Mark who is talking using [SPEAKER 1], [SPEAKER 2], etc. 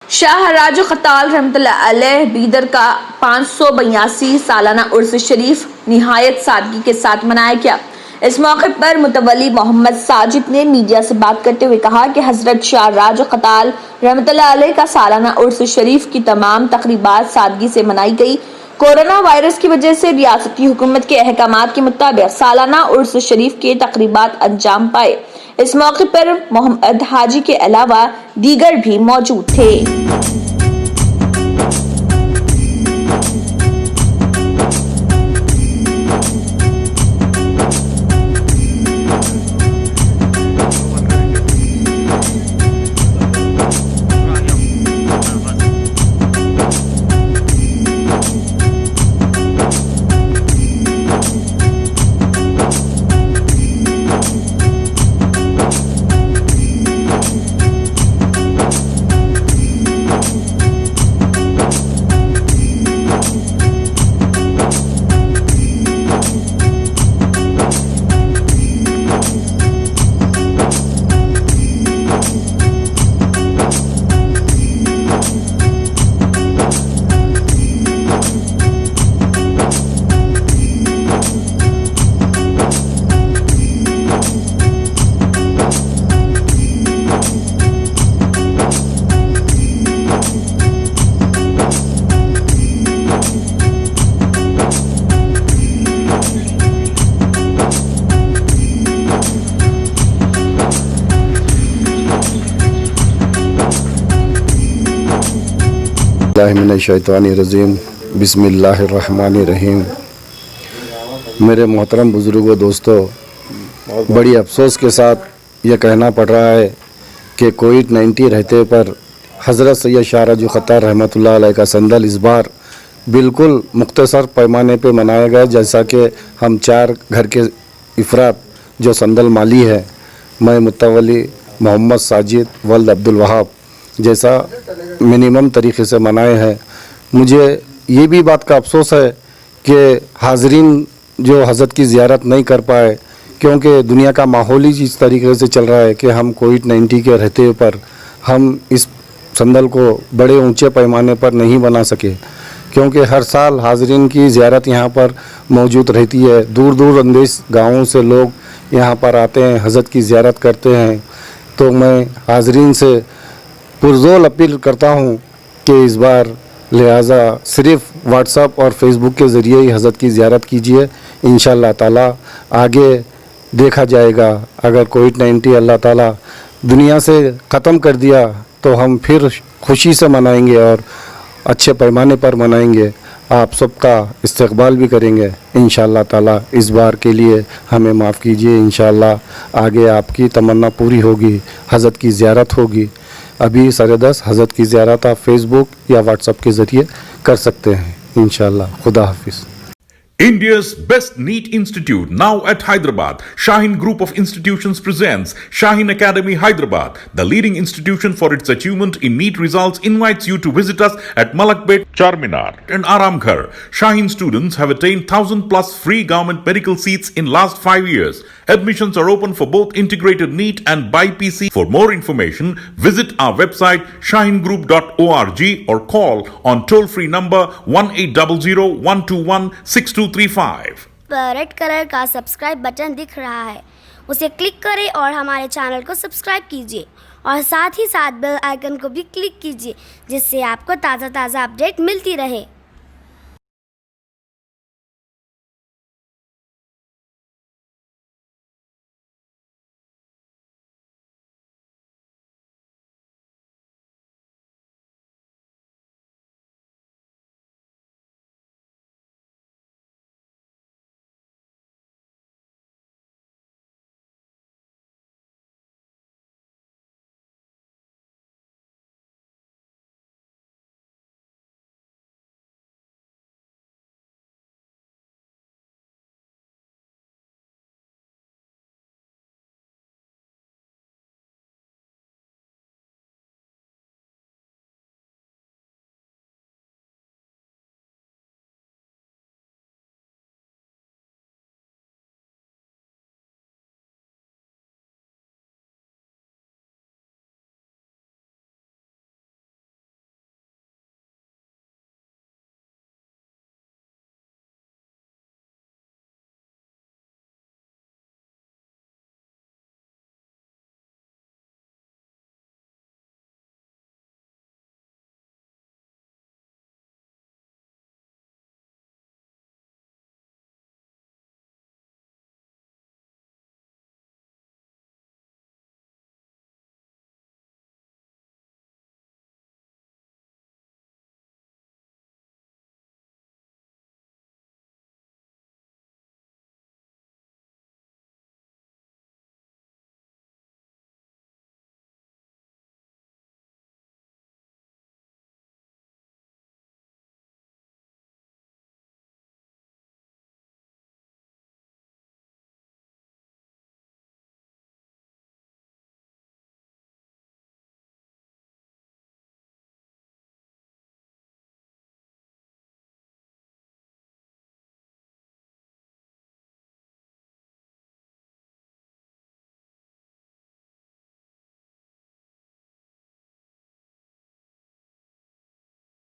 [SPEAKER 1] शाहराज खताल रहमतुल्लाह अलैह बीदर का 582 सालाना उर्स शरीफ निहायत सादगी के साथ मनाया गया। इस मौके पर मुतवल्ली मोहम्मद साजिद ने मीडिया से बात करते हुए कहा कि हजरत शाहराज खताल रहमतुल्लाह अलैह का सालाना उर्स शरीफ की तमाम तकरीबात सादगी से मनाई गई। कोरोना वायरस की वजह से रियासती हुकूमत के अहकामात के मुताबिक सालाना उर्स शरीफ के तकरीबात अंजाम पाए। इस मौके पर मोहम्मद हाजी के अलावा दीगर भी मौजूद थे।
[SPEAKER 2] मिनश्शैतानिर्रजीम बिस्मिल्लाहिर्रहमानिर्रहीम। मेरे मोहतरम बुज़ुर्गों, दोस्तों, बड़ी अफसोस के साथ यह कहना पड़ रहा है कि कोविड-19 रहते पर हज़रत सैयद शाहराज खताल रहमतुल्लाह अलैह का संदल इस बार बिल्कुल मुख्तसर पैमाने पे मनाया गया। जैसा कि हम 4 घर के इफ़राद जो संदल माली है, मैं मुतवल्ली मोहम्मद साजिद वल्द अब्दुल वहाब जैसा मिनिमम तरीक़े से मनाए हैं। मुझे ये भी बात का अफसोस है कि हाज़रीन जो हज़रत की ज़ियारत नहीं कर पाए, क्योंकि दुनिया का माहौल ही इस तरीके से चल रहा है कि हम कोविड-19 के रहते पर हम इस संदल को बड़े ऊंचे पैमाने पर नहीं बना सके, क्योंकि हर साल हाज़रीन की ज़ियारत यहाँ पर मौजूद रहती है। दूर दूर अंदेश गाँवों से लोग यहाँ पर आते हैं, हज़रत की ज़ियारत करते हैं। तो मैं हाज़रीन से पुरज़ोर अपील करता हूँ कि इस बार लिहाजा सिर्फ़ व्हाट्सएप और फेसबुक के ज़रिए ही हज़रत की ज़ियारत कीजिए। इंशाअल्लाह ताला आगे देखा जाएगा। अगर कोविड-19 अल्लाह ताला दुनिया से ख़त्म कर दिया तो हम फिर खुशी से मनाएंगे और अच्छे पैमाने पर मनाएंगे। आप सबका इस्तकबाल भी करेंगे इंशाअल्लाह ताला। इस बार के लिए हमें माफ़ कीजिए। इंशाअल्लाह आगे आपकी तमन्ना पूरी होगी, हज़रत की ज़ियारत होगी। अभी 10:30 हज़रत की ज़ियारत आप फेसबुक या व्हाट्सएप के ज़रिए कर सकते हैं इंशाअल्लाह। खुदा हाफिज़।
[SPEAKER 3] India's best NEET institute now at Hyderabad. Shaheen Group of Institutions presents Shaheen Academy Hyderabad. The leading institution for its achievement in NEET results invites you to visit us at Malakpet, Charminar and Aramghar. Shaheen students have attained 1000 plus free government medical seats in last 5 years. Admissions are open for both integrated NEET and BIPC. For more information, visit our website shaheengroup.org or call on toll-free number 1800-121-6235.
[SPEAKER 4] Red colour का subscribe button दिख रहा है, उसे click करें और हमारे channel को subscribe कीजिए और साथ ही साथ बेल आइकन को भी क्लिक कीजिए, जिससे आपको ताज़ा अपडेट मिलती रहे।